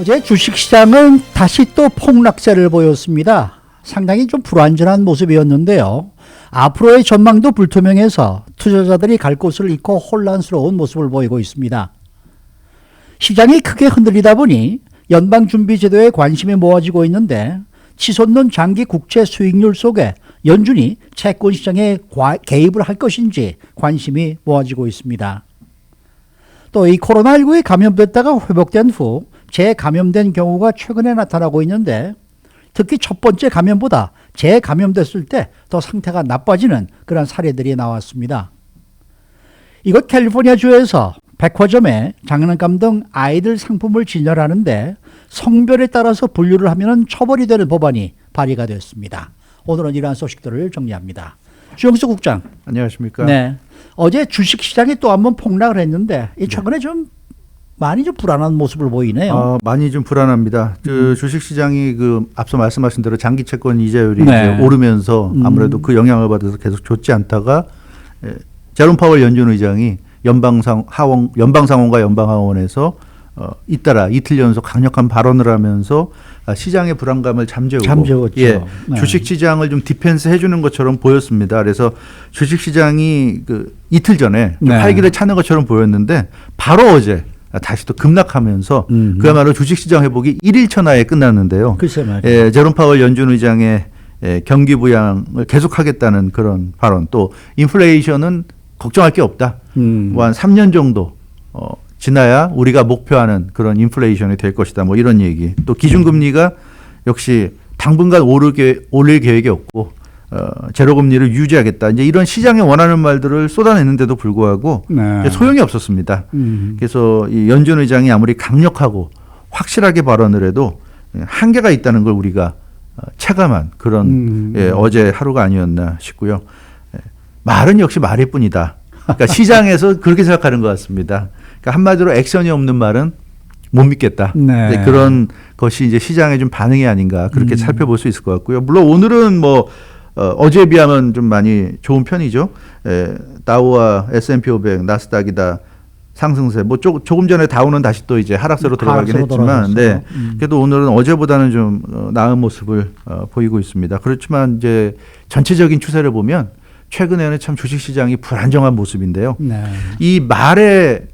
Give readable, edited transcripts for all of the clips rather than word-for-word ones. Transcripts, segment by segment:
어제 주식시장은 다시 또 폭락세를 보였습니다. 상당히 좀 불안전한 모습이었는데요. 앞으로의 전망도 불투명해서 투자자들이 갈 곳을 잃고 혼란스러운 모습을 보이고 있습니다. 시장이 크게 흔들리다 보니 연방준비제도에 관심이 모아지고 있는데 치솟는 장기 국채 수익률 속에 연준이 채권 시장에 개입을 할 것인지 관심이 모아지고 있습니다. 또 이 코로나19에 감염됐다가 회복된 후 재감염된 경우가 최근에 나타나고 있는데 특히 첫 번째 감염보다 재감염됐을 때 더 상태가 나빠지는 그런 사례들이 나왔습니다. 이곳 캘리포니아주에서 백화점에 장난감 등 아이들 상품을 진열하는데 성별에 따라서 분류를 하면 처벌이 되는 법안이 발의가 됐습니다. 오늘은 이러한 소식들을 정리합니다. 주영수 국장. 안녕하십니까. 네. 어제 주식시장이 또 한번 폭락을 했는데 최근에 좀 많이 좀 불안한 모습을 보이네요. 많이 좀 불안합니다. 주식시장이 앞서 말씀하신 대로 장기 채권 이자율이 네. 이제 오르면서 아무래도 그 영향을 받아서 계속 좋지 않다가 제롬 파월 연준 의장이 연방상원과 연방하원에서 잇따라 이틀 연속 강력한 발언을 하면서 시장의 불안감을 잠재우고 네. 주식시장을 좀 디펜스 해주는 것처럼 보였습니다. 그래서 주식시장이 이틀 전에 좀 활기를 차는 것처럼 보였는데 바로 어제 다시 또 급락하면서 그야말로 주식시장 회복이 1일천하에 끝났는데요. 글쎄 말이에요. 제롬 파월 연준 의장의 경기 부양을 계속하겠다는 그런 발언, 또 인플레이션은 걱정할 게 없다. 뭐 한 3년 정도 지나야 우리가 목표하는 그런 인플레이션이 될 것이다. 뭐 이런 얘기. 또 기준금리가 역시 당분간 오를 계획이 없고 제로금리를 유지하겠다. 이제 이런 시장에 원하는 말들을 쏟아냈는데도 불구하고 소용이 없었습니다. 그래서 이 연준 의장이 아무리 강력하고 확실하게 발언을 해도 한계가 있다는 걸 우리가 체감한 그런 어제 하루가 아니었나 싶고요. 말은 역시 말일 뿐이다. 그러니까 시장에서 그렇게 생각하는 것 같습니다. 그러니까 한마디로 액션이 없는 말은 못 믿겠다. 네. 그런 것이 이제 시장의 좀 반응이 아닌가 그렇게 살펴볼 수 있을 것 같고요. 물론 오늘은 어제에 비하면 좀 많이 좋은 편이죠. 다우와 S&P 500, 나스닥이 다 상승세. 조금 전에 다우는 다시 또 이제 하락세로 들어가긴 했지만, 그래도 오늘은 어제보다는 좀 나은 모습을 보이고 있습니다. 그렇지만 이제 전체적인 추세를 보면 최근에는 참 주식시장이 불안정한 모습인데요. 이 말에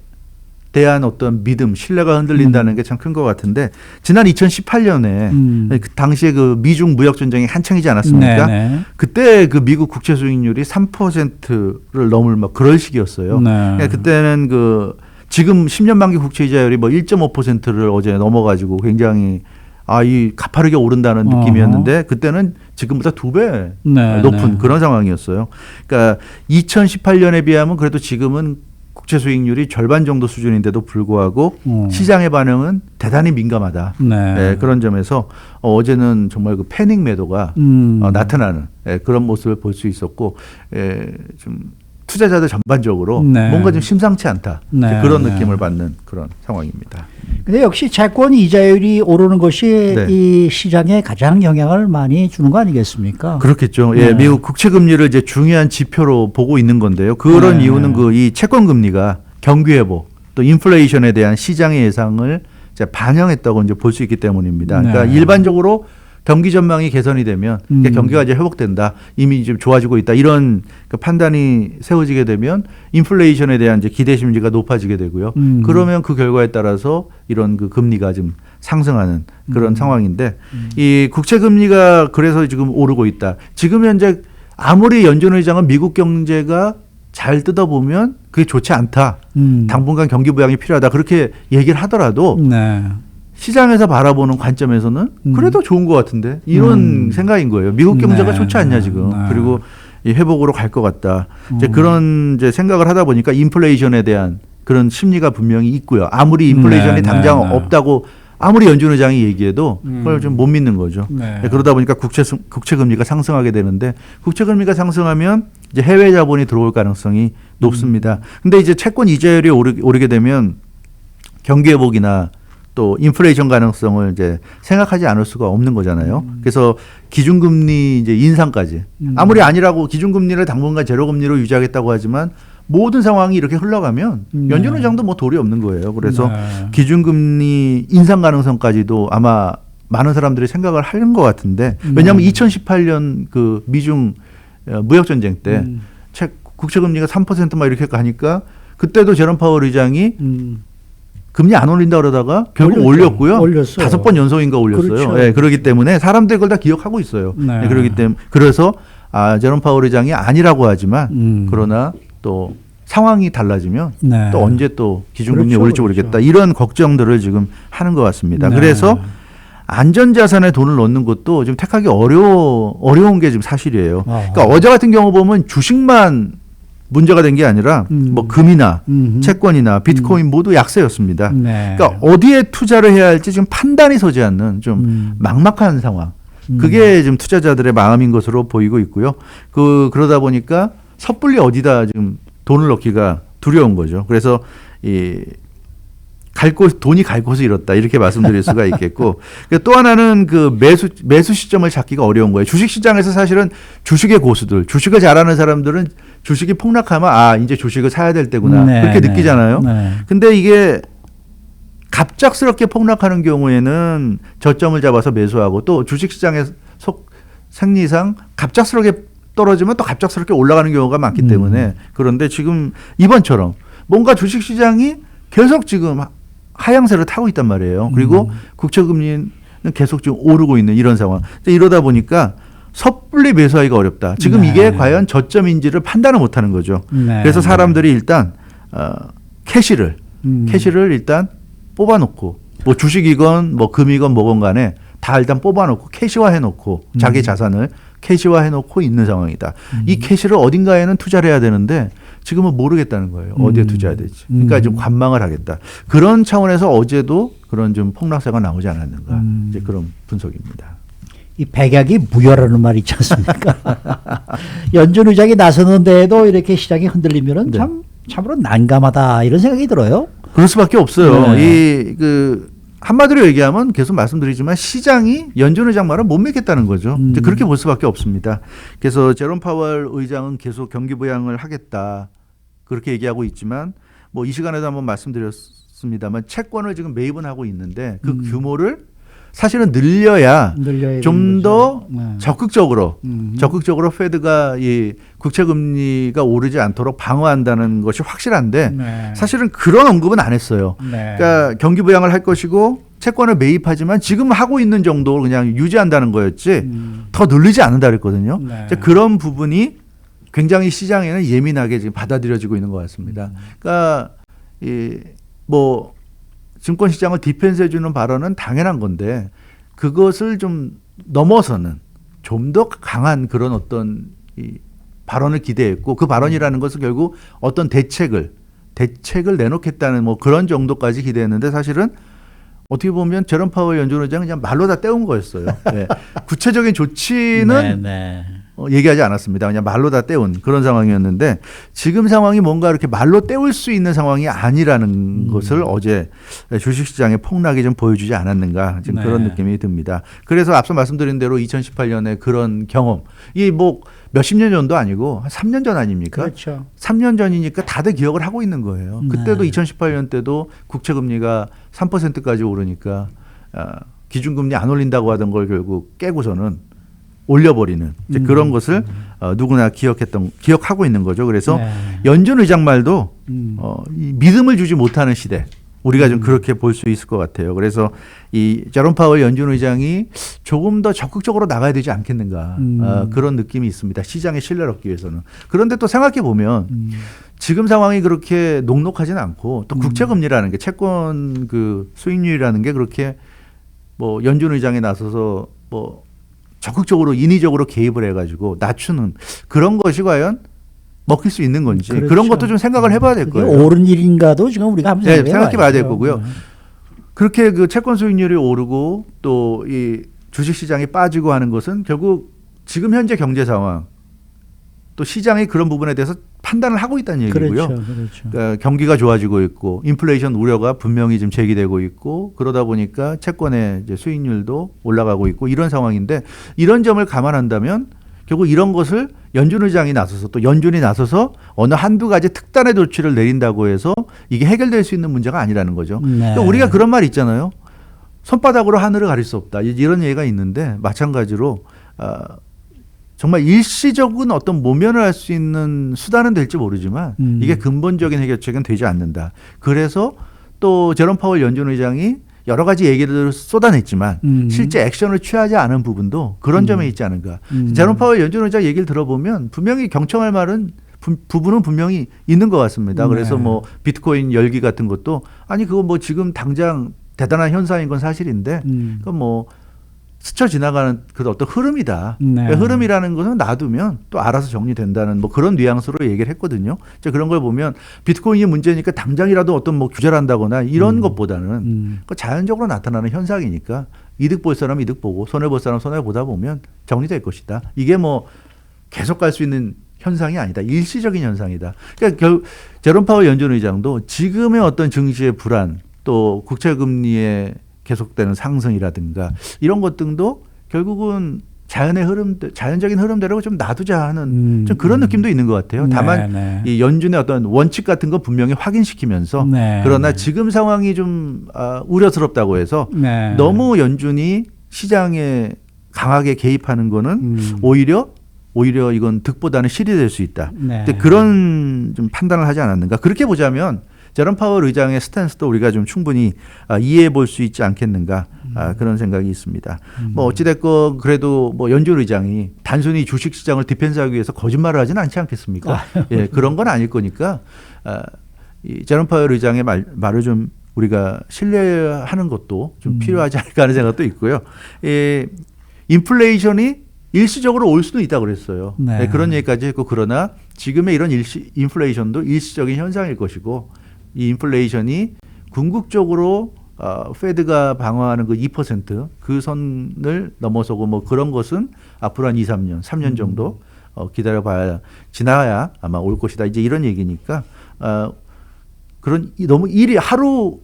대한 어떤 믿음, 신뢰가 흔들린다는 게 참 큰 것 같은데 지난 2018년에 그 당시에 미중 무역 전쟁이 한창이지 않았습니까? 그때 미국 국채 수익률이 3%를 넘을 그럴 시기였어요. 그때는 지금 10년 만기 국채 이자율이 1.5%를 어제 넘어가지고 굉장히 이 가파르게 오른다는 느낌이었는데 그때는 지금보다 2배 높은 그런 상황이었어요. 그러니까 2018년에 비하면 그래도 지금은 국채 수익률이 절반 정도 수준인데도 불구하고 시장의 반응은 대단히 민감하다. 그런 점에서 어제는 정말 패닉 매도가 나타나는 그런 모습을 볼 수 있었고 좀 투자자들 전반적으로 뭔가 좀 심상치 않다. 그런 느낌을 받는 그런 상황입니다. 근데 역시 채권 이자율이 오르는 것이 이 시장에 가장 영향을 많이 주는 거 아니겠습니까? 그렇겠죠. 미국 국채 금리를 이제 중요한 지표로 보고 있는 건데요. 그런 이유는 이 채권 금리가 경기 회복 또 인플레이션에 대한 시장의 예상을 이제 반영했다고 이제 볼 수 있기 때문입니다. 그러니까 일반적으로 경기 전망이 개선이 되면 경기가 이제 회복된다. 이미 좀 좋아지고 있다. 이런 판단이 세워지게 되면 인플레이션에 대한 이제 기대 심리가 높아지게 되고요. 그러면 그 결과에 따라서 이런 금리가 좀 상승하는 그런 상황인데 이 국채 금리가 그래서 지금 오르고 있다. 지금 현재 아무리 연준 의장은 미국 경제가 잘 뜯어보면 그게 좋지 않다. 당분간 경기 부양이 필요하다. 그렇게 얘기를 하더라도 시장에서 바라보는 관점에서는 그래도 좋은 것 같은데 이런 생각인 거예요. 미국 경제가 좋지 않냐 지금. 그리고 이 회복으로 갈 것 같다. 이제 그런 이제 생각을 하다 보니까 인플레이션에 대한 그런 심리가 분명히 있고요. 아무리 인플레이션이 당장 없다고 아무리 연준 의장이 얘기해도 그걸 좀 못 믿는 거죠. 그러다 보니까 국채 금리가 상승하게 되는데 국채 금리가 상승하면 이제 해외 자본이 들어올 가능성이 높습니다. 근데 이제 채권 이자율이 오르게 되면 경기 회복이나 또 인플레이션 가능성을 이제 생각하지 않을 수가 없는 거잖아요. 그래서 기준금리 이제 인상까지 아무리 아니라고 기준금리를 당분간 제로금리로 유지하겠다고 하지만 모든 상황이 이렇게 흘러가면 연준의장도 뭐 도리 없는 거예요. 그래서 네. 기준금리 인상 가능성까지도 아마 많은 사람들이 생각을 하는 것 같은데 왜냐하면 2018년 그 미중 무역 전쟁 때 국채금리가 3%막 이렇게 가니까 그때도 제롬 파월 의장이 금리 안 올린다 그러다가 결국 올렸고요. 올렸어요. 5번 연속인가 올렸어요. 그렇죠. 네, 그렇기 때문에 사람들이 그걸 다 기억하고 있어요. 네. 네, 그렇기 때문에 그래서 제롬 파월 의장이 아니라고 하지만 그러나 또 상황이 달라지면 네. 또 언제 또 기준금리 그렇죠, 올릴지 그렇죠. 모르겠다. 이런 걱정들을 지금 하는 것 같습니다. 네. 그래서 안전자산에 돈을 넣는 것도 좀 택하기 어려운 게 지금 사실이에요. 그러니까 어제 같은 경우 보면 주식만 문제가 된 게 아니라 뭐 금이나 채권이나 비트코인 모두 약세였습니다. 네. 그러니까 어디에 투자를 해야 할지 지금 판단이 서지 않는 좀 막막한 상황. 그게 지금 투자자들의 마음인 것으로 보이고 있고요. 그러다 보니까 섣불리 어디다 지금 돈을 넣기가 두려운 거죠. 그래서 돈이 갈 곳을 잃었다 이렇게 말씀드릴 수가 있겠고 또 하나는 그 매수 시점을 잡기가 어려운 거예요. 주식 시장에서 사실은 주식의 고수들, 주식을 잘하는 사람들은 주식이 폭락하면 이제 주식을 사야 될 때구나 네, 그렇게 네. 느끼잖아요. 네. 근데 이게 갑작스럽게 폭락하는 경우에는 저점을 잡아서 매수하고 또 주식 시장의 생리상 갑작스럽게 떨어지면 또 갑작스럽게 올라가는 경우가 많기 때문에 그런데 지금 이번처럼 뭔가 주식 시장이 계속 지금 하향세를 타고 있단 말이에요. 그리고 국채금리는 계속 지금 오르고 있는 이런 상황. 이러다 보니까 섣불리 매수하기가 어렵다. 지금 네. 이게 과연 저점인지를 판단을 못하는 거죠. 네. 그래서 사람들이 일단 캐시를 일단 뽑아놓고 뭐 주식이건 뭐 금이건 뭐건 간에 다 일단 뽑아놓고 캐시화해놓고 자기 자산을 캐시화해놓고 있는 상황이다. 이 캐시를 어딘가에는 투자를 해야 되는데 지금은 모르겠다는 거예요. 어디에 투자해야 될지. 그러니까 좀 관망을 하겠다. 그런 차원에서 어제도 그런 좀 폭락세가 나오지 않았는가. 이제 그런 분석입니다. 이 백약이 무효라는 말이 있지 않습니까? 연준 의장이 나서는데도 이렇게 시장이 흔들리면은 네. 참으로 난감하다 이런 생각이 들어요. 그럴 수밖에 없어요. 네. 한마디로 얘기하면 계속 말씀드리지만 시장이 연준 의장 말을 못 믿겠다는 거죠. 이제 그렇게 볼 수밖에 없습니다. 그래서 제롬 파월 의장은 계속 경기 부양을 하겠다. 그렇게 얘기하고 있지만 뭐 이 시간에도 한번 말씀드렸습니다만 채권을 지금 매입은 하고 있는데 그 규모를 사실은 늘려야 좀 더 적극적으로 페드가 이 국채 금리가 오르지 않도록 방어한다는 것이 확실한데 네. 사실은 그런 언급은 안 했어요. 네. 그러니까 경기 부양을 할 것이고 채권을 매입하지만 지금 하고 있는 정도로 그냥 유지한다는 거였지 더 늘리지 않는다 그랬거든요. 네. 이제 그런 부분이 굉장히 시장에는 예민하게 지금 받아들여지고 있는 것 같습니다. 그러니까 뭐 증권 시장을 디펜스해 주는 발언은 당연한 건데 그것을 좀 넘어서는 좀 더 강한 그런 어떤 발언을 기대했고 그 발언이라는 것은 결국 어떤 대책을 내놓겠다는 뭐 그런 정도까지 기대했는데 사실은 어떻게 보면 제롬 파월 연준 의장은 그냥 말로 다 때운 거였어요. 네. 구체적인 조치는 얘기하지 않았습니다. 그냥 말로 다 때운 그런 상황이었는데 지금 상황이 뭔가 이렇게 말로 때울 수 있는 상황이 아니라는 것을 어제 주식시장의 폭락이 좀 보여주지 않았는가 지금 그런 느낌이 듭니다. 그래서 앞서 말씀드린 대로 2018년에 그런 경험 이 뭐 몇십 년 전도 아니고 한 3년 전 아닙니까? 그렇죠. 3년 전이니까 다들 기억을 하고 있는 거예요. 그때도 2018년 때도 국채금리가 3%까지 오르니까 기준금리 안 올린다고 하던 걸 결국 깨고서는 올려버리는 이제 그런 것을 누구나 기억하고 있는 거죠. 그래서 연준 의장 말도 이 믿음을 주지 못하는 시대 우리가 좀 그렇게 볼 수 있을 것 같아요. 그래서 이 제롬 파월 연준 의장이 조금 더 적극적으로 나가야 되지 않겠는가 그런 느낌이 있습니다. 시장의 신뢰를 얻기 위해서는. 그런데 또 생각해 보면 지금 상황이 그렇게 녹록하지는 않고 또 국채금리라는 게 채권 그 수익률이라는 게 그렇게 뭐 연준 의장이 나서서 뭐 적극적으로 인위적으로 개입을 해가지고 낮추는 그런 것이 과연 먹힐 수 있는 건지 그렇죠. 그런 것도 좀 생각을 해봐야 될 거예요. 옳은 일인가도 지금 우리가 한번 생각해봐야 될 거고요. 그렇게 그 채권 수익률이 오르고 또 이 주식시장이 빠지고 하는 것은 결국 지금 현재 경제 상황 또 시장이 그런 부분에 대해서 판단을 하고 있다는 얘기고요. 그렇죠. 그러니까 경기가 좋아지고 있고 인플레이션 우려가 분명히 지금 제기되고 있고 그러다 보니까 채권의 이제 수익률도 올라가고 있고 이런 상황인데 이런 점을 감안한다면 결국 이런 것을 연준 의장이 나서서 또 연준이 나서서 어느 한두 가지 특단의 조치를 내린다고 해서 이게 해결될 수 있는 문제가 아니라는 거죠. 네. 그러니까 우리가 그런 말 있잖아요. 손바닥으로 하늘을 가릴 수 없다. 이런 얘기가 있는데 마찬가지로 정말 일시적인 어떤 모면을 할 수 있는 수단은 될지 모르지만 이게 근본적인 해결책은 되지 않는다. 그래서 또 제롬 파월 연준 의장이 여러 가지 얘기를 쏟아냈지만 실제 액션을 취하지 않은 부분도 그런 점에 있지 않은가. 제롬 파월 연준 의장 얘기를 들어보면 분명히 경청할 말은 부분은 분명히 있는 것 같습니다. 그래서 네. 뭐 비트코인 열기 같은 것도 아니 그거 뭐 지금 당장 대단한 현상인 건 사실인데 그건 뭐 스쳐 지나가는 그 어떤 흐름이다. 네. 그러니까 흐름이라는 것은 놔두면 또 알아서 정리된다는 뭐 그런 뉘앙스로 얘기를 했거든요. 그런 걸 보면 비트코인이 문제니까 당장이라도 어떤 뭐 규제를 한다거나 이런 것보다는 그 자연적으로 나타나는 현상이니까 이득 볼 사람 이득 보고 손해 볼 사람 손해 보다 보면 정리될 것이다. 이게 뭐 계속 갈 수 있는 현상이 아니다. 일시적인 현상이다. 그러니까 제롬 파월 연준 의장도 지금의 어떤 증시의 불안 또 국채 금리의 계속되는 상승이라든가 이런 것 등도 결국은 자연의 흐름들, 자연적인 흐름대로 좀 놔두자 하는 좀 그런 느낌도 있는 것 같아요. 다만 네. 이 연준의 어떤 원칙 같은 거 분명히 확인시키면서 네. 그러나 지금 상황이 좀 우려스럽다고 해서 네. 너무 연준이 시장에 강하게 개입하는 거는 오히려 이건 득보다는 실이 될 수 있다. 네. 근데 그런 좀 판단을 하지 않았는가. 그렇게 보자면 제롬 파월 의장의 스탠스도 우리가 좀 충분히 이해해 볼 수 있지 않겠는가 그런 생각이 있습니다. 뭐 어찌됐건 그래도 뭐 연준 의장이 단순히 주식시장을 디펜스하기 위해서 거짓말을 하지는 않지 않겠습니까? 예, 그런 건 아닐 거니까 이 제롬 파월 의장의 말을 좀 우리가 신뢰하는 것도 좀 필요하지 않을까 하는 생각도 있고요. 인플레이션이 일시적으로 올 수도 있다고 그랬어요. 네. 네, 그런 얘기까지 했고 그러나 지금의 이런 인플레이션도 일시적인 현상일 것이고 이 인플레이션이 궁극적으로 페드가 방어하는 그 2% 그 선을 넘어서고 뭐 그런 것은 앞으로 한 2, 3년, 3년 정도 기다려봐야 지나야 아마 올 것이다. 이제 이런 얘기니까 그런 너무 하루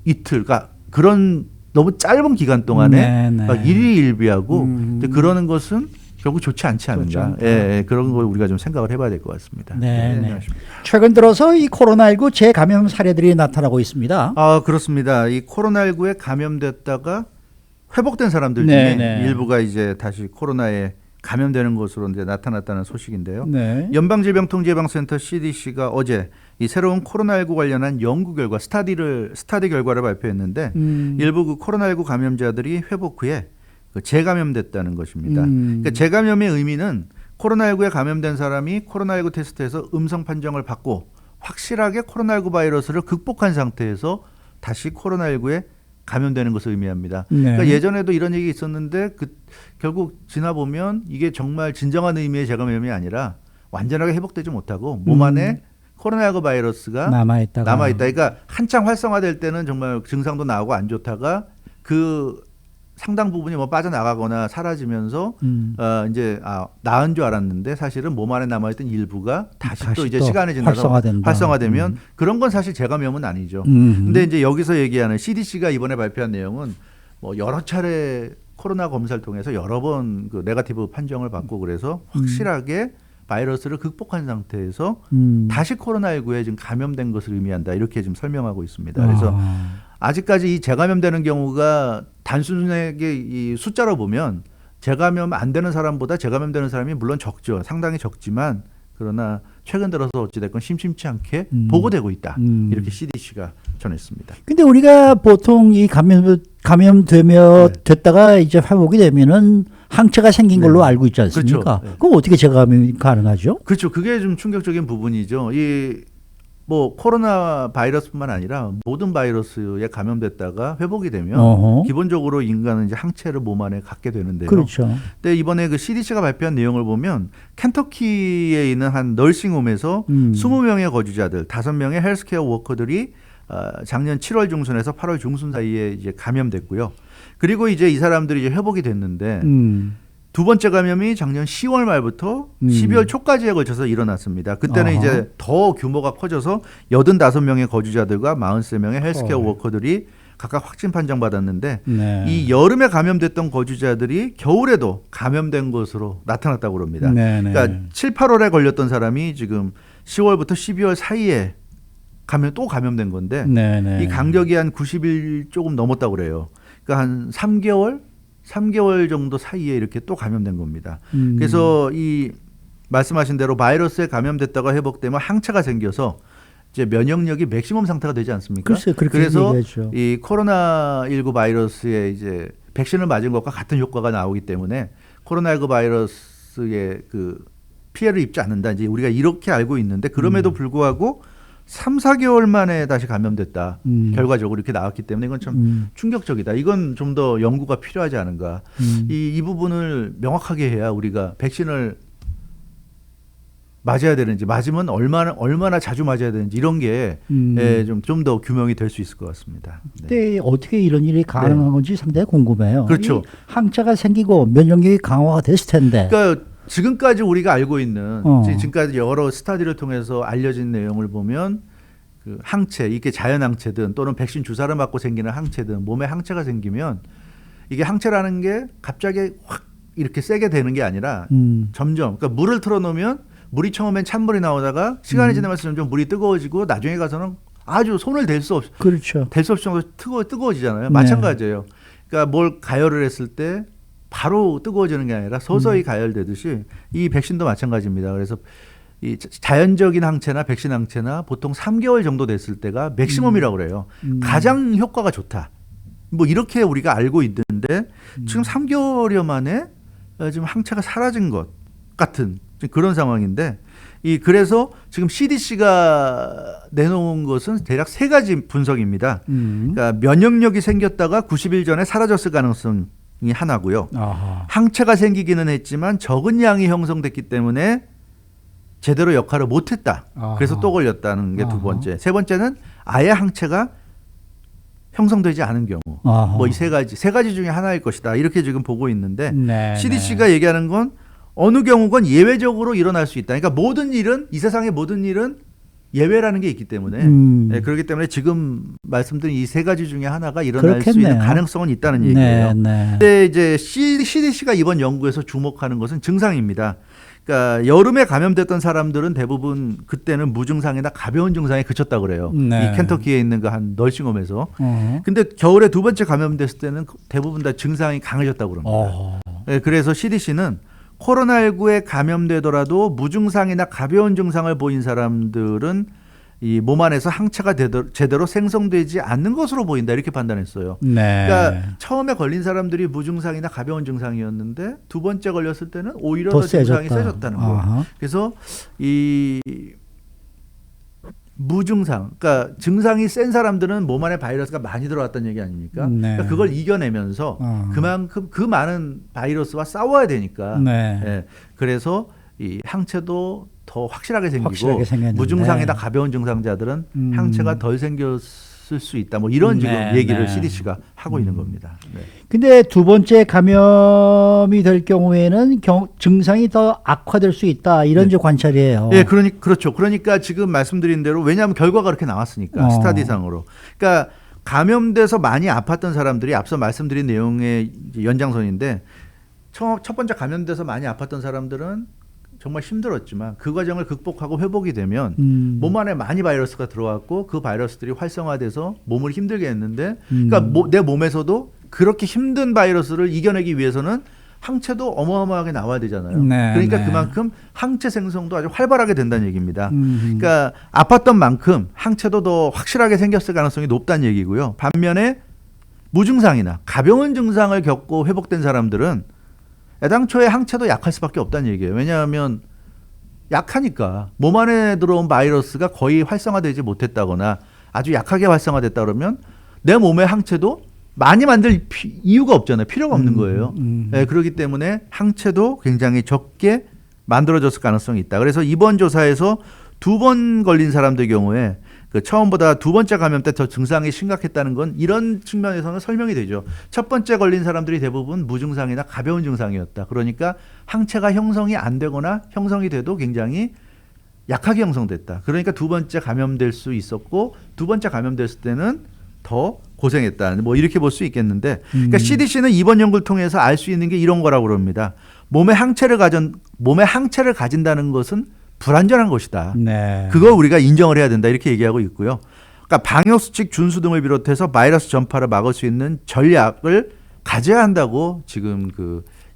이틀, 그러니까 그런 너무 짧은 기간 동안에 일희일비하고 그러는 것은 결국 좋지 않지 않은가. 예, 그런 걸 우리가 좀 생각을 해봐야 될 것 같습니다. 네. 최근 들어서 이 코로나19 재감염 사례들이 나타나고 있습니다. 그렇습니다. 이 코로나19에 감염됐다가 회복된 사람들 중에 일부가 이제 다시 코로나에 감염되는 것으로 이제 나타났다는 소식인데요. 네. 연방질병통제예방센터 CDC가 어제 이 새로운 코로나19 관련한 연구 결과 스타디 결과를 발표했는데 일부 그 코로나19 감염자들이 회복 후에 재감염됐다는 것입니다. 그러니까 재감염의 의미는 코로나19에 감염된 사람이 코로나19 테스트에서 음성 판정을 받고 확실하게 코로나19 바이러스를 극복한 상태에서 다시 코로나19에 감염되는 것을 의미합니다. 그러니까 예전에도 이런 얘기 있었는데 결국 지나보면 이게 정말 진정한 의미의 재감염이 아니라 완전하게 회복되지 못하고 몸 안에 코로나19 바이러스가 남아있다. 그러니까 한창 활성화될 때는 정말 증상도 나오고 안 좋다가 그 상당 부분이 뭐 빠져나가거나 사라지면서 이제 나은 줄 알았는데 사실은 몸 안에 남아있던 일부가 다시 또 이제 시간이 지나서 활성화되면 그런 건 사실 재감염은 아니죠. 근데 이제 여기서 얘기하는 CDC가 이번에 발표한 내용은 뭐 여러 차례 코로나 검사를 통해서 여러 번 그 네거티브 판정을 받고 그래서 확실하게 바이러스를 극복한 상태에서 다시 코로나19에 지금 감염된 것을 의미한다. 이렇게 지금 설명하고 있습니다. 그래서 아직까지 이 재감염되는 경우가 단순하게 이 숫자로 보면 재감염 안 되는 사람보다 재감염되는 사람이 물론 적죠. 상당히 적지만 그러나 최근 들어서 어찌됐건 심심치 않게 보고되고 있다. 이렇게 CDC가 전했습니다. 근데 우리가 보통 이 감염되며 됐다가 이제 회복이 되면은 항체가 생긴 걸로 알고 있지 않습니까? 그렇죠. 그럼 어떻게 재감염이 가능하죠? 그렇죠. 그게 좀 충격적인 부분이죠. 뭐 코로나 바이러스뿐만 아니라 모든 바이러스에 감염됐다가 회복이 되면 기본적으로 인간은 이제 항체를 몸 안에 갖게 되는데요. 그렇죠. 근데 이번에 그 CDC가 발표한 내용을 보면 켄터키에 있는 한 널싱홈에서 20명의 거주자들, 5명의 헬스케어 워커들이 작년 7월 중순에서 8월 중순 사이에 이제 감염됐고요. 그리고 이제 이 사람들이 이제 회복이 됐는데 두 번째 감염이 작년 10월 말부터 12월 초까지에 걸쳐서 일어났습니다. 그때는 이제 더 규모가 커져서 85명의 거주자들과 43명의 헬스케어 워커들이 각각 확진 판정받았는데 네. 이 여름에 감염됐던 거주자들이 겨울에도 감염된 것으로 나타났다고 그럽니다. 네, 네. 그러니까 7, 8월에 걸렸던 사람이 지금 10월부터 12월 사이에 또 감염된 건데 네, 네. 이 간격이 한 90일 조금 넘었다고 그래요. 그러니까 한 3개월 정도 사이에 이렇게 또 감염된 겁니다. 그래서 이 말씀하신 대로 바이러스에 감염됐다가 회복되면 항체가 생겨서 이제 면역력이 맥시멈 상태가 되지 않습니까? 글쎄, 그렇게 그래서 얘기하죠. 이 코로나19 바이러스에 이제 백신을 맞은 것과 같은 효과가 나오기 때문에 코로나19 바이러스의 그 피해를 입지 않는다. 이제 우리가 이렇게 알고 있는데 그럼에도 불구하고 3, 4개월 만에 다시 감염됐다. 결과적으로 이렇게 나왔기 때문에 이건 참 충격적이다. 이건 좀 더 연구가 필요하지 않은가. 이 부분을 명확하게 해야 우리가 백신을 맞아야 되는지, 맞으면 얼마나 자주 맞아야 되는지 이런 게 좀 더 규명이 될 수 있을 것 같습니다. 네. 근데 어떻게 이런 일이 가능한 건지 상당히 궁금해요. 그렇죠. 이 항체가 생기고 면역력이 강화가 됐을 텐데. 그러니까 지금까지 우리가 알고 있는 어. 지금까지 여러 스타디를 통해서 알려진 내용을 보면 그 항체, 이게 자연 항체든 또는 백신 주사를 맞고 생기는 항체든 몸에 항체가 생기면 이게 항체라는 게 갑자기 확 이렇게 세게 되는 게 아니라 점점, 그러니까 물을 틀어놓으면 물이 처음엔 찬물이 나오다가 시간이 지나면서 점점 물이 뜨거워지고 나중에 가서는 아주 손을 댈 수 없이 그렇죠. 정도로 뜨거워지잖아요. 네. 마찬가지예요. 그러니까 뭘 가열을 했을 때 바로 뜨거워지는 게 아니라 서서히 가열되듯이 이 백신도 마찬가지입니다. 그래서 이 자연적인 항체나 백신 항체나 보통 3개월 정도 됐을 때가 맥시멈이라고 그래요. 가장 효과가 좋다. 뭐 이렇게 우리가 알고 있는데 지금 3개월여 만에 지금 항체가 사라진 것 같은 그런 상황인데 그래서 지금 CDC가 내놓은 것은 대략 3가지 분석입니다. 그러니까 면역력이 생겼다가 90일 전에 사라졌을 가능성이 하나고요. 아하. 항체가 생기기는 했지만 적은 양이 형성됐기 때문에 제대로 역할을 못했다. 아하. 그래서 또 걸렸다는 게 두 아하. 번째. 세 번째는 아예 항체가 형성되지 않은 경우. 아하. 뭐 이 세 가지 중에 하나일 것이다. 이렇게 지금 보고 있는데 네, CDC가 얘기하는 건 어느 경우건 예외적으로 일어날 수 있다. 그러니까 모든 일은 이 세상의 모든 일은 예외라는 게 있기 때문에 네, 그렇기 때문에 지금 말씀드린 이 3가지 중에 하나가 일어날 수 그렇겠네요. 있는 가능성은 있다는 얘기예요. 네, 네. 근데 이제 CDC가 이번 연구에서 주목하는 것은 증상입니다. 그러니까 여름에 감염됐던 사람들은 대부분 그때는 무증상이나 가벼운 증상에 그쳤다고 그래요. 네. 이 켄터키에 있는 그 한 널싱홈에서. 어허. 근데 겨울에 두 번째 감염됐을 때는 대부분 다 증상이 강해졌다고 그럽니다. 어허. 네, 그래서 CDC는 코로나19에 감염되더라도 무증상이나 가벼운 증상을 보인 사람들은 이 몸 안에서 항체가 제대로 생성되지 않는 것으로 보인다 이렇게 판단했어요. 네. 그러니까 처음에 걸린 사람들이 무증상이나 가벼운 증상이었는데 두 번째 걸렸을 때는 오히려 더 더 증상이 세졌다. 세졌다는 거예요. 아하. 그래서 이 무증상, 그러니까 증상이 센 사람들은 몸 안에 바이러스가 많이 들어왔다는 얘기 아닙니까? 네. 그러니까 그걸 이겨내면서 그만큼 그 많은 바이러스와 싸워야 되니까. 네. 예, 그래서 이 항체도 더 확실하게 확실하게 생겼는데. 무증상이나 가벼운 증상자들은 항체가 덜 생겼을 수 있다. 뭐 이런 지금 네, 얘기를 네. CDC가 하고 있는 겁니다. 네. 근데 두 번째 감염이 될 경우에는 증상이 더 악화될 수 있다. 이런 이제 관찰이에요. 예, 그렇죠. 그러니까 지금 말씀드린 대로 왜냐하면 결과가 그렇게 나왔으니까 스타디상으로. 그러니까 감염돼서 많이 아팠던 사람들이 앞서 말씀드린 내용의 이제 연장선인데 첫 번째 감염돼서 많이 아팠던 사람들은 정말 힘들었지만 그 과정을 극복하고 회복이 되면 몸 안에 많이 바이러스가 들어왔고 그 바이러스들이 활성화돼서 몸을 힘들게 했는데 그러니까 내 몸에서도 그렇게 힘든 바이러스를 이겨내기 위해서는 항체도 어마어마하게 나와야 되잖아요. 네, 그러니까 네. 그만큼 항체 생성도 아주 활발하게 된다는 얘기입니다. 그러니까 아팠던 만큼 항체도 더 확실하게 생겼을 가능성이 높다는 얘기고요. 반면에 무증상이나 가벼운 증상을 겪고 회복된 사람들은 애당초에 항체도 약할 수밖에 없다는 얘기예요. 왜냐하면 약하니까 몸 안에 들어온 바이러스가 거의 활성화되지 못했다거나 아주 약하게 활성화됐다 그러면 내 몸의 항체도 많이 만들 이유가 없잖아요. 필요가 없는 거예요. 네, 그렇기 때문에 항체도 굉장히 적게 만들어졌을 가능성이 있다. 그래서 이번 조사에서 2번 걸린 사람들 경우에 그 처음보다 두 번째 감염 때 더 증상이 심각했다는 건 이런 측면에서는 설명이 되죠. 첫 번째 걸린 사람들이 대부분 무증상이나 가벼운 증상이었다. 그러니까 항체가 형성이 안 되거나 형성이 돼도 굉장히 약하게 형성됐다. 그러니까 두 번째 감염될 수 있었고 두 번째 감염됐을 때는 더 고생했다. 뭐 이렇게 볼 수 있겠는데, 그러니까 CDC는 이번 연구를 통해서 알 수 있는 게 이런 거라고 그럽니다. 몸에 항체를 가진다는 것은 불안전한 것이다. 네. 그걸 우리가 인정을 해야 된다. 이렇게 얘기하고 있고요. 그러니까 방역수칙 준수 등을 비롯해서 바이러스 전파를 막을 수 있는 전략을 가져야 한다고 지금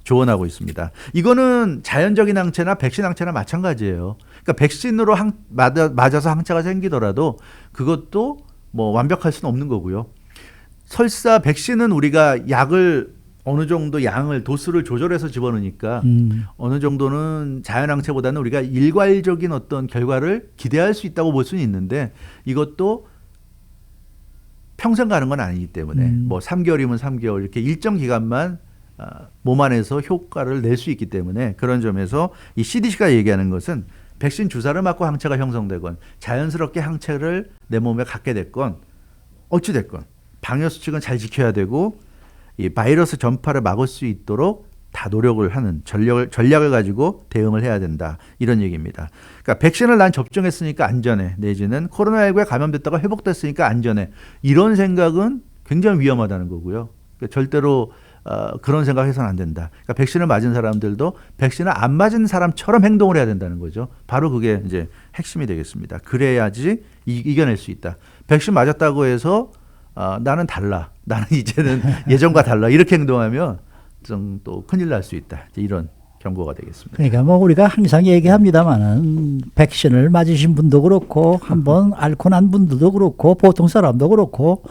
조언하고 있습니다. 이거는 자연적인 항체나 백신 항체나 마찬가지예요. 그러니까 백신으로 맞아서 항체가 생기더라도 그것도 뭐 완벽할 수는 없는 거고요. 설사 백신은 우리가 약을 어느 정도 양을 도수를 조절해서 집어넣으니까 어느 정도는 자연 항체보다는 우리가 일괄적인 어떤 결과를 기대할 수 있다고 볼 수는 있는데 이것도 평생 가는 건 아니기 때문에 뭐 3개월이면 3개월 이렇게 일정 기간만 몸 안에서 효과를 낼 수 있기 때문에 그런 점에서 이 CDC가 얘기하는 것은 백신 주사를 맞고 항체가 형성되건 자연스럽게 항체를 내 몸에 갖게 됐건 어찌 됐건 방역 수칙은 잘 지켜야 되고 이 바이러스 전파를 막을 수 있도록 다 노력을 하는 전략을 가지고 대응을 해야 된다. 이런 얘기입니다. 그러니까 백신을 난 접종했으니까 안전해. 내지는 코로나19에 감염됐다가 회복됐으니까 안전해. 이런 생각은 굉장히 위험하다는 거고요. 그러니까 절대로 그런 생각해서는 안 된다. 그러니까 백신을 맞은 사람들도 백신을 안 맞은 사람처럼 행동을 해야 된다는 거죠. 바로 그게 이제 핵심이 되겠습니다. 그래야지 이겨낼 수 있다. 백신 맞았다고 해서 나는 달라. 나는 이제는 예전과 달라. 이렇게 행동하면 좀 또 큰일 날 수 있다. 이런 경고가 되겠습니다. 그러니까 뭐 우리가 항상 얘기합니다만은 백신을 맞으신 분도 그렇고 한번 앓고 난 분들도 그렇고 보통 사람도 그렇고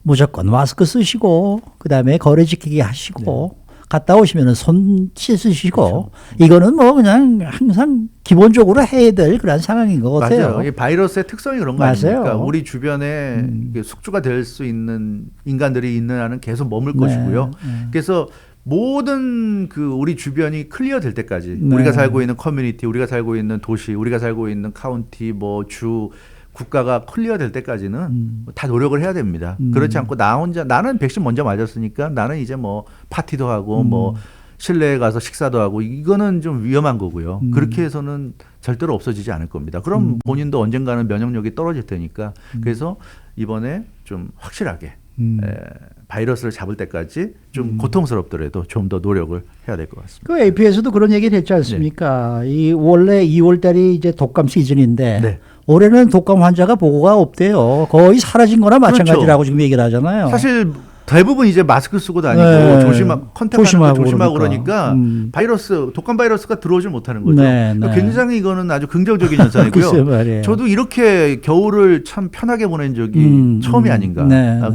무조건 마스크 쓰시고 그다음에 거리 지키기 하시고 갔다 오시면은 손 씻으시고 이거는 뭐 그냥 항상 기본적으로 해야 될 그런 상황인 것 같아요. 맞아요. 이 바이러스의 특성이 그런 거 맞아요. 아닙니까? 우리 주변에 숙주가 될 수 있는 인간들이 있는 한은 계속 머물 것이고요. 그래서 모든 우리 주변이 클리어 될 때까지 우리가 살고 있는 커뮤니티, 우리가 살고 있는 도시, 우리가 살고 있는 카운티, 뭐 주 국가가 클리어 될 때까지는 다 노력을 해야 됩니다. 그렇지 않고 나 혼자 나는 백신 먼저 맞았으니까 나는 이제 뭐 파티도 하고 뭐 실내에 가서 식사도 하고 이거는 좀 위험한 거고요. 그렇게 해서는 절대로 없어지지 않을 겁니다. 그럼 본인도 언젠가는 면역력이 떨어질 테니까 그래서 이번에 좀 확실하게 바이러스를 잡을 때까지 좀 고통스럽더라도 좀 더 노력을 해야 될 것 같습니다. 그 AP에서도 그런 얘기를 했지 않습니까? 이 원래 2월 달이 이제 독감 시즌인데 네. 올해는 독감 환자가 보고가 없대요. 거의 사라진 거나 마찬가지라고 그렇죠. 지금 얘기를 하잖아요. 사실 대부분 이제 마스크 쓰고 다니고 컨택하는 거 조심하고 그러니까 바이러스, 독감 바이러스가 들어오질 못하는 거죠. 그러니까 굉장히 이거는 아주 긍정적인 현상이고요. 저도 이렇게 겨울을 참 편하게 보낸 적이 처음이 아닌가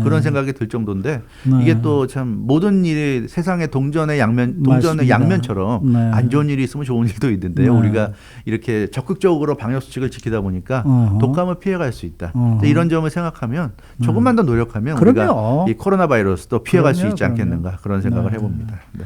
그런 생각이 들 정도인데 이게 또 참 모든 일이 세상의 동전의 양면처럼 안 좋은 일이 있으면 좋은 일도 있는데요. 우리가 이렇게 적극적으로 방역 수칙을 지키다 보니까 독감을 피해갈 수 있다. 이런 점을 생각하면 조금만 더 노력하면 우리가 이 코로나 바이러스도 피해갈 수 있지 않겠는가 그런 생각을 해봅니다. 네.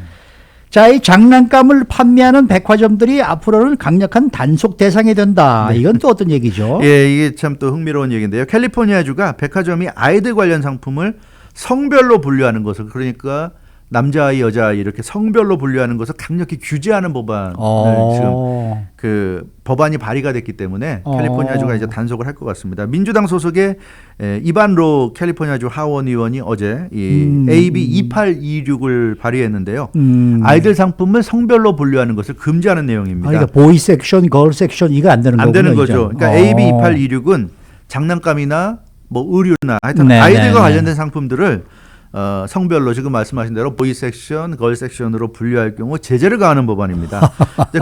자, 이 장난감을 판매하는 백화점들이 앞으로는 강력한 단속 대상이 된다. 이건 또 어떤 얘기죠? 예, 이게 참 또 흥미로운 얘기인데요. 캘리포니아주가 백화점이 아이들 관련 상품을 성별로 분류하는 것을 그러니까 남자아이, 여자아이 이렇게 성별로 분류하는 것을 강력히 규제하는 법안을 지금 법안이 발의가 됐기 때문에 캘리포니아주가 이제 단속을 할 것 같습니다. 민주당 소속의 이반로 캘리포니아주 하원 의원이 어제 이 AB 2826을 발의했는데요. 아이들 상품을 성별로 분류하는 것을 금지하는 내용입니다. 그러니까 보이 섹션, 걸 섹션 이거 안 되는 거군요. 안 되는 거죠. 그러니까 AB 2826은 장난감이나 뭐 의류나 하여튼 아이들과 관련된 상품들을 성별로 지금 말씀하신 대로 보이 섹션, 걸 섹션으로 분류할 경우 제재를 가하는 법안입니다.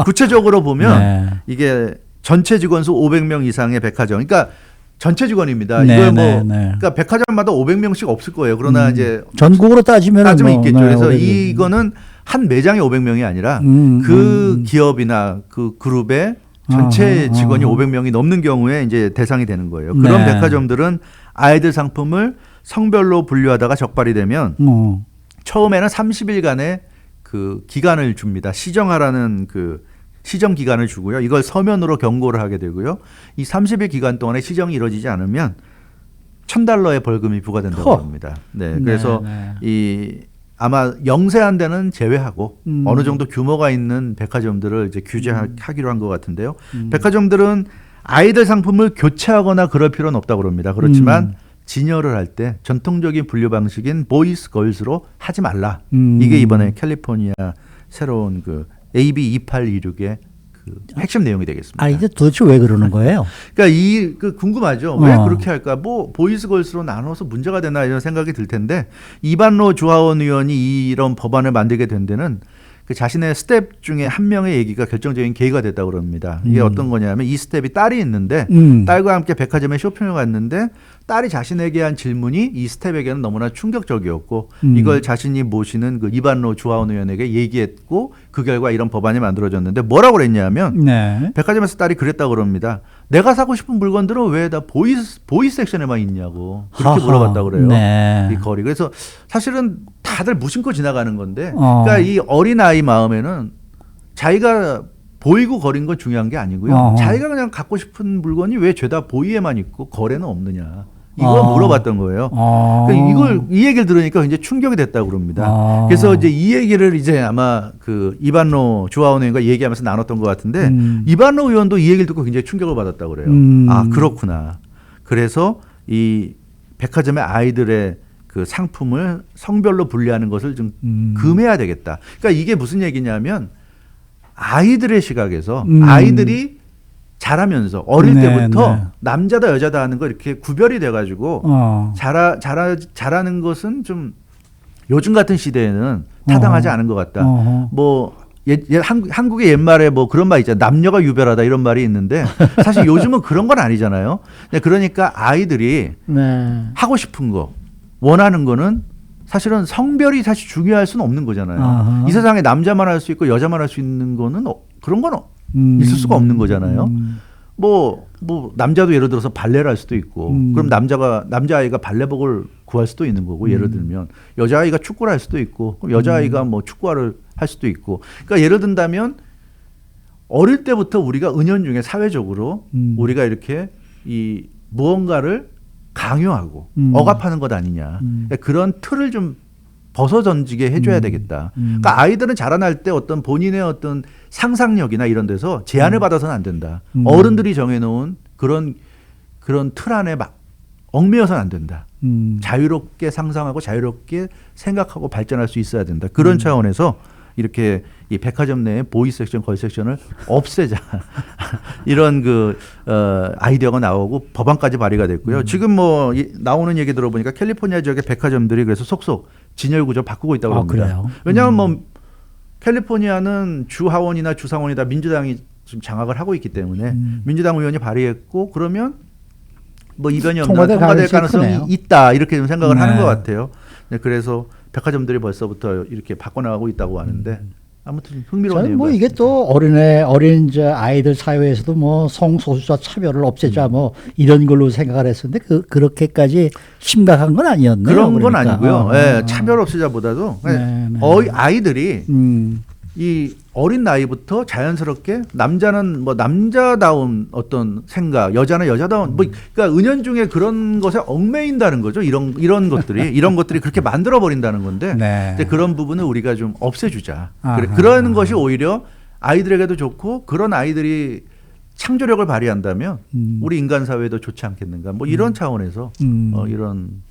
구체적으로 보면 이게 전체 직원 수 500명 이상의 백화점, 그러니까 전체 직원입니다. 이걸 그러니까 백화점마다 500명씩 없을 거예요. 그러나 이제 전국으로 따지면 있겠죠. 그래서 이거는 한 매장에 500명이 아니라 그 기업이나 그 그룹의 전체 직원이 500명이 넘는 경우에 이제 대상이 되는 거예요. 그런 백화점들은 아이들 상품을 성별로 분류하다가 적발이 되면 처음에는 30일간의 그 기간을 줍니다. 시정하라는 그 시정 기간을 주고요. 이걸 서면으로 경고를 하게 되고요. 이 30일 기간 동안에 시정이 이루어지지 않으면 $1,000의 벌금이 부과된다고 합니다. 네, 그래서 이 아마 영세한 데는 제외하고 어느 정도 규모가 있는 백화점들을 이제 규제하기로 한 것 같은데요. 백화점들은 아이들 상품을 교체하거나 그럴 필요는 없다고 그럽니다. 그렇지만 진열을 할 때 전통적인 분류 방식인 보이스 걸스로 하지 말라. 이게 이번에 캘리포니아 새로운 그 AB 2826의 그 핵심 내용이 되겠습니다. 아니, 이제 도대체 왜 그러는 거예요? 그러니까 그 궁금하죠. 왜 그렇게 할까? 뭐 보이스 걸스로 나눠서 문제가 되나 이런 생각이 들 텐데 이반로 주하원 의원이 이런 법안을 만들게 된 데는 그 자신의 스텝 중에 한 명의 얘기가 결정적인 계기가 됐다고 그럽니다. 이게 어떤 거냐면 이 스텝이 딸이 있는데 딸과 함께 백화점에 쇼핑을 갔는데 딸이 자신에게 한 질문이 이 스텝에게는 너무나 충격적이었고 이걸 자신이 모시는 그 이반로 주하원 의원에게 얘기했고 그 결과 이런 법안이 만들어졌는데 뭐라고 그랬냐면 네. 백화점에서 딸이 그랬다고 그럽니다. 내가 사고 싶은 물건들은 왜 다 보이 섹션에만 있냐고 그렇게 하하. 물어봤다고 그래요. 네. 이 거리. 그래서 사실은 다들 무심코 지나가는 건데 그러니까 이 어린아이 마음에는 자기가 보이고 거린 건 중요한 게 아니고요. 자기가 그냥 갖고 싶은 물건이 왜 죄다 보이에만 있고 거래는 없느냐. 이걸 물어봤던 거예요. 그러니까 이 얘기를 들으니까 굉장히 충격이 됐다고 그럽니다. 그래서 이제 이 얘기를 이제 아마 그 이반로 주하원 의원과 얘기하면서 나눴던 것 같은데 이반로 의원도 이 얘기를 듣고 굉장히 충격을 받았다고 그래요. 아, 그렇구나. 그래서 이 백화점의 아이들의 그 상품을 성별로 분리하는 것을 좀 금해야 되겠다. 그러니까 이게 무슨 얘기냐면 아이들의 시각에서 아이들이 자라면서 어릴 때부터 남자다 여자다 하는 거 이렇게 구별이 돼가지고 자라는 것은 좀 요즘 같은 시대에는 타당하지 않은 것 같다. 뭐 한국의 옛말에 뭐 그런 말 있잖아요. 남녀가 유별하다 이런 말이 있는데 사실 요즘은 그런 건 아니잖아요. 그러니까 아이들이 하고 싶은 거 원하는 거는 사실은 성별이 사실 중요할 수는 없는 거잖아요. 이 세상에 남자만 할 수 있고 여자만 할 수 있는 거는 그런 건 있을 수가 없는 거잖아요. 뭐 남자도 예를 들어서 발레를 할 수도 있고 그럼 남자아이가 발레복을 구할 수도 있는 거고 예를 들면 여자아이가 축구를 할 수도 있고 그럼 여자아이가 뭐 축구화를 할 수도 있고 그러니까 예를 든다면 어릴 때부터 우리가 은연중에 사회적으로 우리가 이렇게 이 무언가를 강요하고 억압하는 것 아니냐. 그러니까 그런 틀을 좀 벗어던지게 해줘야 되겠다. 그러니까 아이들은 자라날 때 어떤 본인의 어떤 상상력이나 이런 데서 제한을 받아서는 안 된다. 어른들이 정해놓은 그런 틀 안에 막 얽매여서는 안 된다. 자유롭게 상상하고 자유롭게 생각하고 발전할 수 있어야 된다. 그런 차원에서 이렇게 이 백화점 내에 보이 섹션, 걸 섹션을 없애자 이런 그 아이디어가 나오고 법안까지 발의가 됐고요. 지금 뭐 나오는 얘기 들어보니까 캘리포니아 지역의 백화점들이 그래서 속속 진열 구조 바꾸고 있다고 합니다. 그래요? 왜냐하면 뭐 캘리포니아는 주 하원이나 주 상원이다 민주당이 지금 장악을 하고 있기 때문에 민주당 의원이 발의했고 그러면 뭐 이변이 없나 통과될 가능성이 크네요. 있다 이렇게 좀 생각을 하는 것 같아요. 네, 그래서 백화점들이 벌써부터 이렇게 바꿔나가고 있다고 하는데 아무튼 흥미로운 저는 뭐 이게 또 어린 아이들 사회에서도 뭐 성소수자 차별을 없애자 뭐 이런 걸로 생각을 했었는데 그렇게까지 심각한 건 아니었네요. 그런 건 아니고요. 차별 없애자보다도 아이들이 이 어린 나이부터 자연스럽게 남자는 뭐 남자다운 어떤 생각, 여자는 여자다운 뭐 그러니까 은연중에 그런 것에 얽매인다는 거죠. 이런 것들이 그렇게 만들어 버린다는 건데 이제 그런 부분을 우리가 좀 없애주자. 그런 것이 오히려 아이들에게도 좋고 그런 아이들이 창조력을 발휘한다면 우리 인간 사회도 좋지 않겠는가. 뭐 이런 차원에서 이런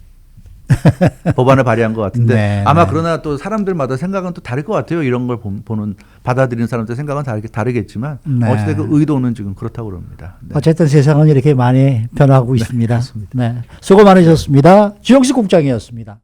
법안을 발의한 것 같은데 아마 그러나 또 사람들마다 생각은 또 다를 것 같아요. 이런 걸 보는 받아들이는 사람들 생각은 다르겠지만 어쨌든 그 의도는 지금 그렇다고 그럽니다. 어쨌든 세상은 이렇게 많이 변하고 있습니다. 수고 많으셨습니다. 주영식 국장이었습니다.